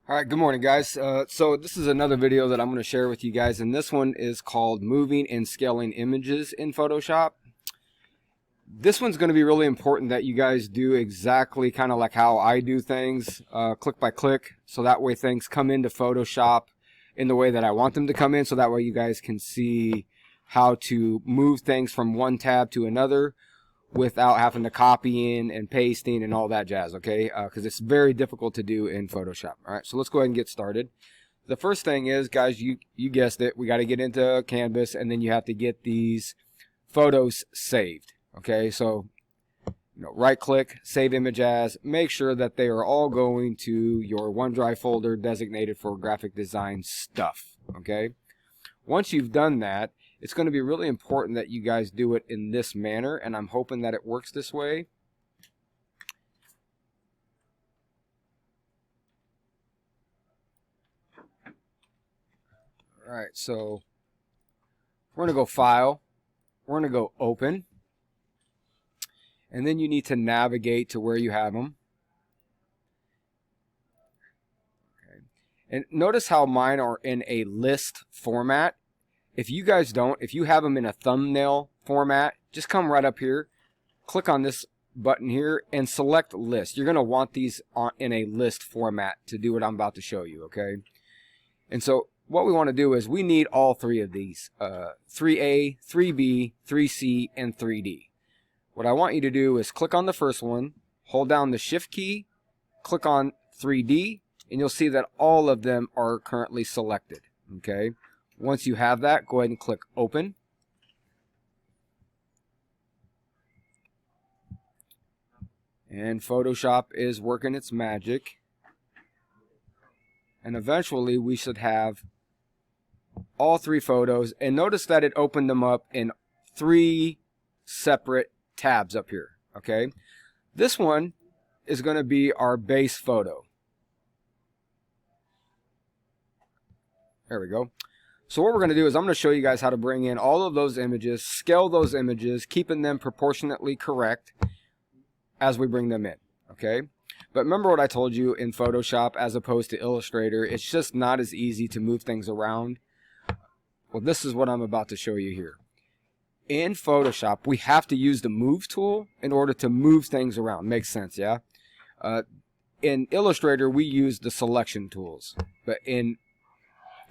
All right, good morning, guys. So this is another video that I'm going to share with you guys, and this one is called Moving and Scaling Images in Photoshop. This one's going to be really important that you guys do exactly kind of like how I do things, click by click, so that way things come into Photoshop in the way that I want them to come in, so that way you guys can see how to move things from one tab to another without having to copying and pasting and all that jazz, okay? Because it's very difficult to do in Photoshop. All right, so let's go ahead and get started. The first thing is, guys, you guessed it, we got to get into Canvas, and then you have to get these photos saved, okay? So, right click, save image as, make sure that they are all going to your OneDrive folder designated for graphic design stuff, okay? Once you've done that, it's going to be really important that you guys do it in this manner, and I'm hoping that it works this way. Alright, so we're going to go File, we're going to go Open, and then you need to navigate to where you have them. Okay. And notice how mine are in a list format. If you guys don't, if you have them in a thumbnail format, just come right up here, click on this button here, and select list. You're going to want these in a list format to do what I'm about to show you, okay? And so what we want to do is we need all three of these, 3A, 3B, 3C, and 3D. What I want you to do is click on the first one, hold down the Shift key, click on 3D, and you'll see that all of them are currently selected, okay? Once you have that, go ahead and click Open. And Photoshop is working its magic. And eventually we should have all three photos. And notice that it opened them up in 3 separate tabs up here. Okay? This one is going to be our base photo. There we go. So what we're going to do is I'm going to show you guys how to bring in all of those images, scale those images, keeping them proportionately correct as we bring them in, okay? But remember what I told you in Photoshop as opposed to Illustrator, it's just not as easy to move things around. Well, this is what I'm about to show you here. In Photoshop, we have to use the Move tool in order to move things around. Makes sense, yeah? In Illustrator, we use the selection tools, but in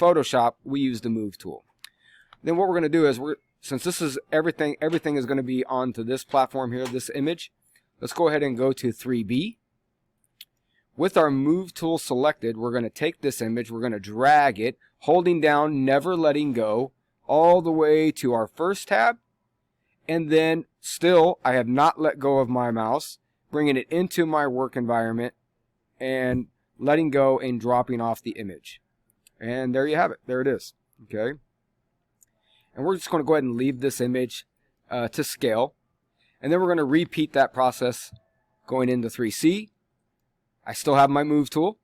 Photoshop, we use the Move tool. Then what we're going to do is, since this is everything is going to be onto this platform here, this image, let's go ahead and go to 3B. With our Move tool selected, we're going to take this image, we're going to drag it, holding down, never letting go, all the way to our first tab, and then still, I have not let go of my mouse, bringing it into my work environment, and letting go and dropping off the image. And there you have it. There it is. Okay. And we're just going to go ahead and leave this image to scale. And then we're going to repeat that process going into 3C. I still have my Move tool.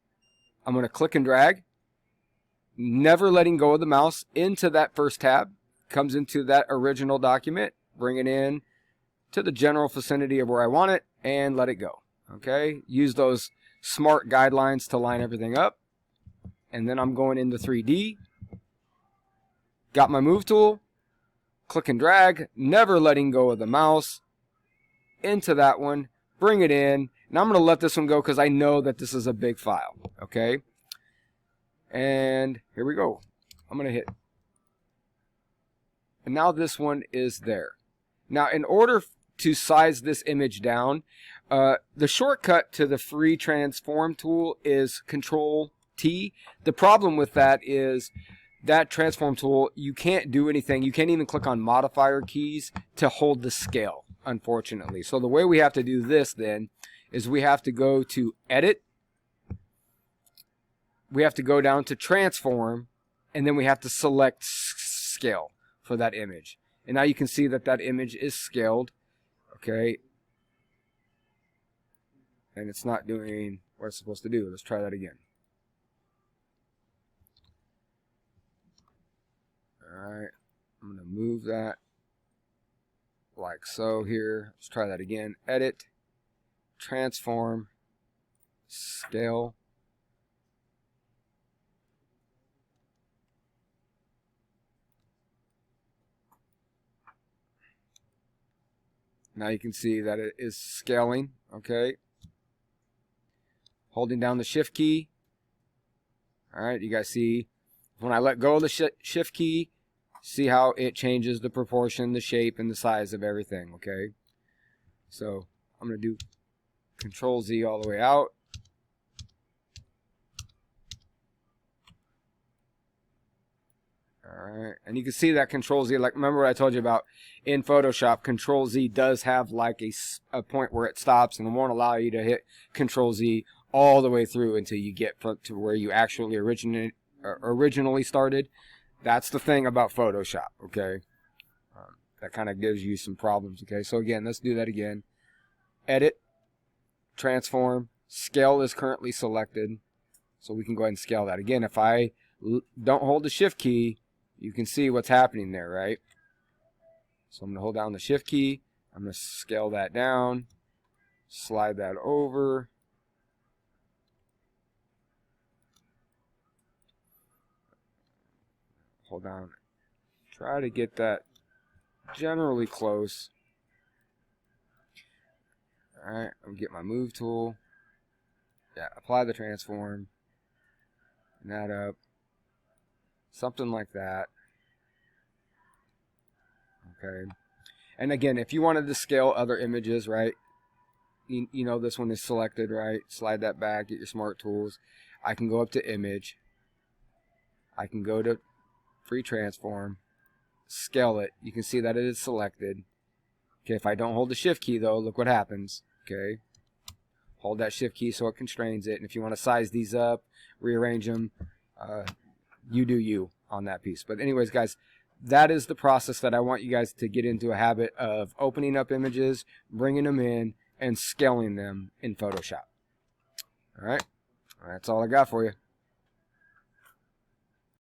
I'm going to click and drag, never letting go of the mouse into that first tab. Comes into that original document. Bring it in to the general vicinity of where I want it and let it go. Okay. Use those smart guidelines to line everything up. And then I'm going into 3D, got my Move tool, click and drag, never letting go of the mouse, into that one, bring it in, and I'm going to let this one go because I know that this is a big file, okay? And here we go. I'm going to hit. And now this one is there. Now in order to size this image down, the shortcut to the free transform tool is Control T. The problem with that is that transform tool, you can't do anything. You can't even click on modifier keys to hold the scale, unfortunately. So the way we have to do this then is we have to go to Edit. We have to go down to Transform, and then we have to select Scale for that image. And now you can see that that image is scaled, okay? And it's not doing what it's supposed to do. Let's try that again. Alright, I'm going to move that like so here. Let's try that again. Edit, Transform, Scale, Now you can see that it is scaling, okay? Holding down the shift key. All right, you guys see when I let go of the shift key, see how it changes the proportion, the shape, and the size of everything, okay? So I'm going to do Control Z all the way out. Alright, and you can see that Control Z, like remember what I told you about in Photoshop, Control Z does have like a point where it stops and it won't allow you to hit Control Z all the way through until you get to where you actually originally started. That's the thing about Photoshop, okay? That kind of gives you some problems, okay? So again, let's do that again. Edit, transform, scale is currently selected, so we can go ahead and scale that. Again, if I don't hold the shift key, you can see what's happening there, right? So I'm going to hold down the shift key. I'm going to scale that down, slide that over. Hold down. Try to get that generally close. Alright, I'm going to get my move tool. Yeah, apply the transform. And that up. Something like that. Okay. And again, if you wanted to scale other images, right? You know this one is selected, right? Slide that back, get your smart tools. I can go up to image. I can go to free transform. Scale it. You can see that it is selected. Okay, if I don't hold the shift key though, look what happens. Okay. Hold that shift key so it constrains it. And if you want to size these up, rearrange them, you do you on that piece. But anyways, guys, that is the process that I want you guys to get into a habit of opening up images, bringing them in, and scaling them in Photoshop. All right? That's all I got for you.